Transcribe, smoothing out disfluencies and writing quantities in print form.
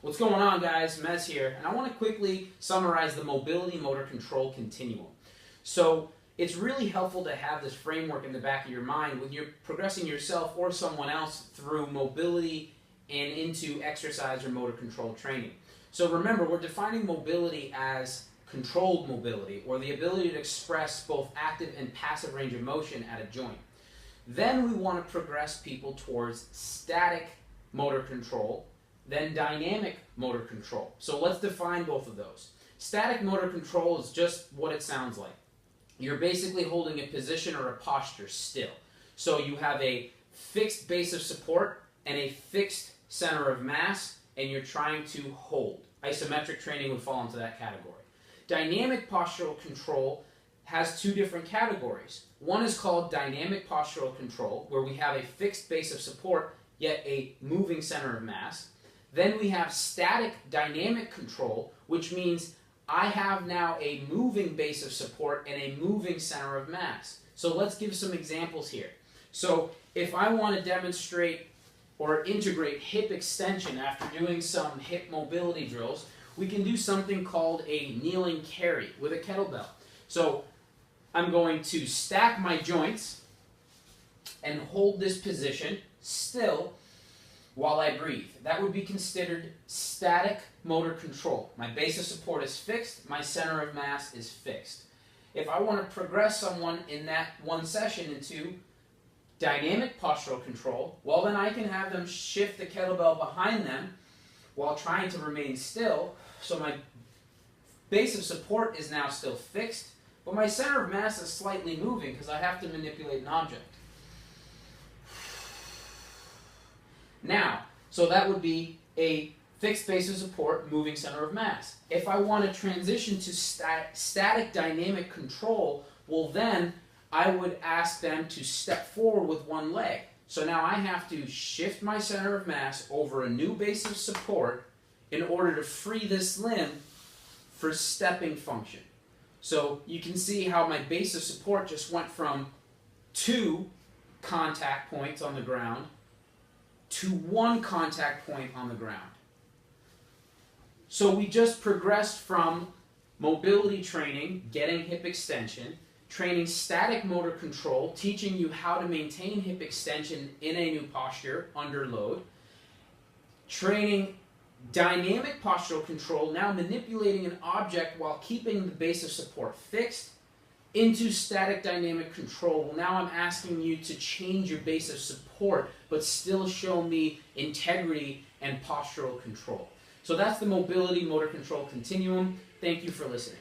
What's going on, guys? Mez here, and I want to quickly summarize the mobility motor control continuum. So it's really helpful to have this framework in the back of your mind when you're progressing yourself or someone else through mobility and into exercise or motor control training. So remember, we're defining mobility as controlled mobility, or the ability to express both active and passive range of motion at a joint. Then we want to progress people towards static motor control, then dynamic motor control. So let's define both of those. Static motor control is just what it sounds like. You're basically holding a position or a posture still. So you have a fixed base of support and a fixed center of mass, and you're trying to hold. Isometric training would fall into that category. Dynamic postural control has two different categories. One is called dynamic postural control, where we have a fixed base of support, yet a moving center of mass. Then we have static dynamic control, which means I have now a moving base of support and a moving center of mass. So let's give some examples here. So if I want to demonstrate or integrate hip extension after doing some hip mobility drills, we can do something called a kneeling carry with a kettlebell. So I'm going to stack my joints and hold this position still while I breathe. That would be considered static motor control. My base of support is fixed, my center of mass is fixed. If I want to progress someone in that one session into dynamic postural control, well then I can have them shift the kettlebell behind them while trying to remain still, so my base of support is now still fixed, but my center of mass is slightly moving because I have to manipulate an object. Now, so that would be a fixed base of support, moving center of mass. If I want to transition to static dynamic control, well then I would ask them to step forward with one leg. So now I have to shift my center of mass over a new base of support in order to free this limb for stepping function. So you can see how my base of support just went from 2 contact points on the ground to 1 contact point on the ground. So we just progressed from mobility training, getting hip extension, training static motor control, teaching you how to maintain hip extension in a new posture under load, training dynamic postural control, now manipulating an object while keeping the base of support fixed, into static dynamic control. Well, now I'm asking you to change your base of support, but still show me integrity and postural control. So that's the mobility motor control continuum. Thank you for listening.